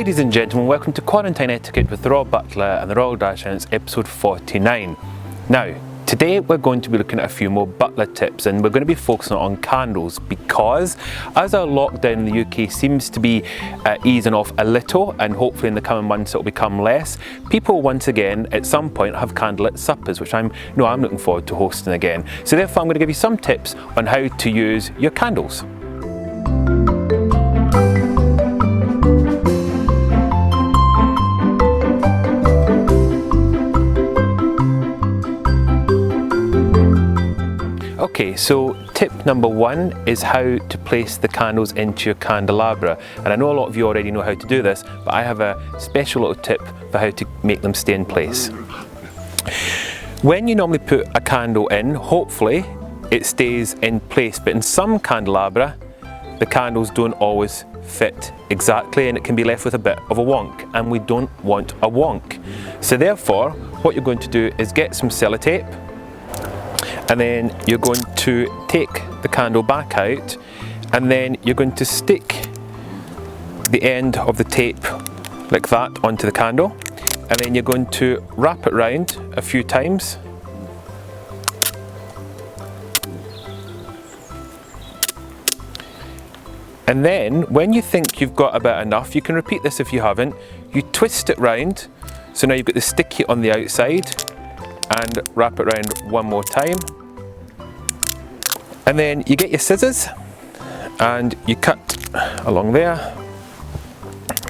Ladies and gentlemen, welcome to Quarantine Etiquette with the Royal Butler and the Royal Dash, and it's episode 49. Now, today we're going to be looking at a few more Butler tips, and we're going to be focusing on candles because as our lockdown in the UK seems to be easing off a little, and hopefully in the coming months it will become less, people once again at some point have candlelit suppers, which I'm looking forward to hosting again. So therefore I'm going to give you some tips on how to use your candles. Okay, so tip number one is how to place the candles into your candelabra. And I know a lot of you already know how to do this, but I have a special little tip for how to make them stay in place. When you normally put a candle in, hopefully it stays in place, but in some candelabra, the candles don't always fit exactly and it can be left with a bit of a wonk, and we don't want a wonk. So therefore, what you're going to do is get some sellotape, and then you're going to take the candle back out, and then you're going to stick the end of the tape like that onto the candle, and then you're going to wrap it round a few times. And then when you think you've got about enough, you can repeat this if you haven't, you twist it round, so now you've got the sticky on the outside, and wrap it around one more time. And then you get your scissors and you cut along there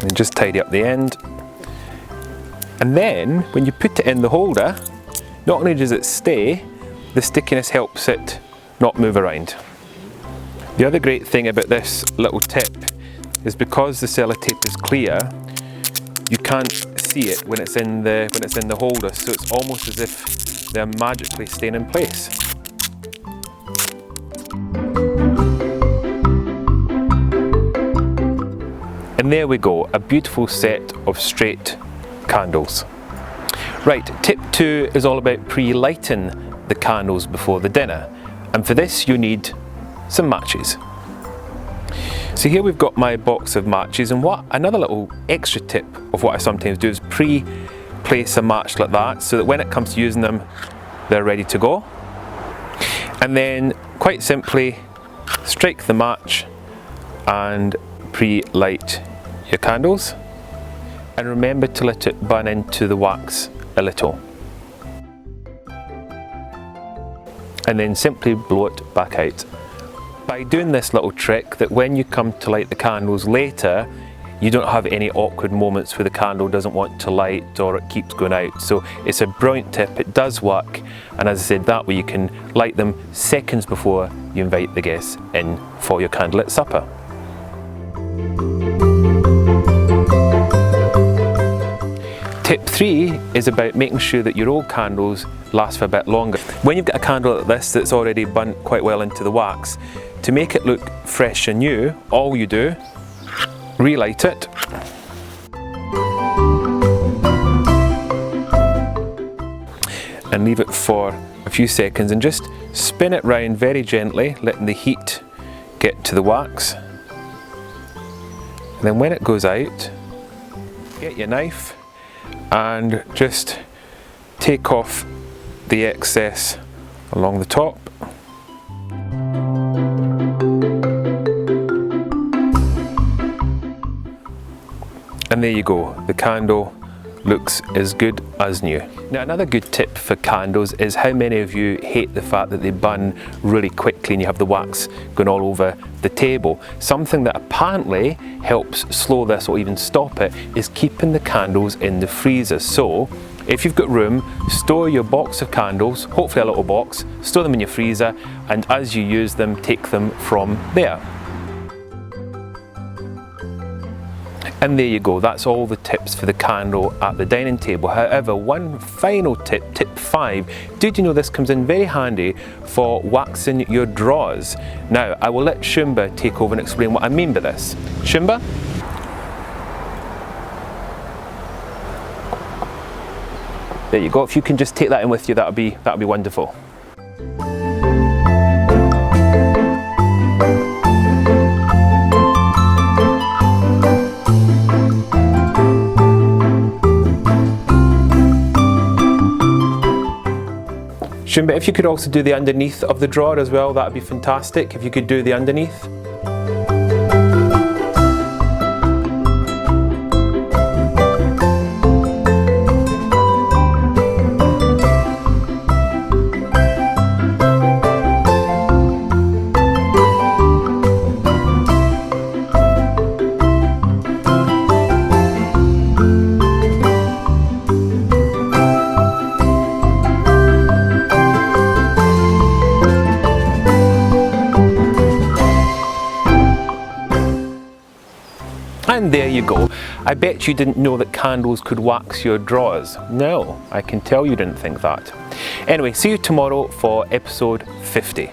and just tidy up the end. And then when you put it in the holder, not only does it stay, the stickiness helps it not move around. The other great thing about this little tip is because the sellotape is clear, you can't see it when it's in the holder, so it's almost as if they're magically staying in place. And there we go, a beautiful set of straight candles. Right, tip 2 is all about pre-lighting the candles before the dinner, and for this you need some matches. So here we've got my box of matches, and another little extra tip of what I sometimes do is pre-place a match like that, so that when it comes to using them, they're ready to go. And then quite simply strike the match and pre-light your candles, and remember to let it burn into the wax a little, and then simply blow it back out. By doing this little trick, that when you come to light the candles later, you don't have any awkward moments where the candle doesn't want to light or it keeps going out. So it's a brilliant tip, it does work, and as I said, that way you can light them seconds before you invite the guests in for your candlelit supper. Tip 3 is about making sure that your old candles last for a bit longer. When you've got a candle like this that's already burnt quite well into the wax, to make it look fresh and new, all you do, relight it, and leave it for a few seconds, and just spin it round very gently, letting the heat get to the wax. And then when it goes out, get your knife and just take off the excess along the top. And there you go, the candle looks as good as new. Now, another good tip for candles is how many of you hate the fact that they burn really quickly and you have the wax going all over the table. Something that apparently helps slow this or even stop it is keeping the candles in the freezer. So if you've got room, store your box of candles, hopefully a little box, store them in your freezer, and as you use them, take them from there. And there you go, that's all the tips for the candle at the dining table. However, one final tip, tip 5, did you know this comes in very handy for waxing your drawers? Now, I will let Shumba take over and explain what I mean by this. Shumba? There you go, if you can just take that in with you, that'll be wonderful. question, but if you could also do the underneath of the drawer as well, that would be fantastic, if you could do the underneath. And there you go. I bet you didn't know that candles could wax your drawers. No, I can tell you didn't think that. Anyway, see you tomorrow for episode 50.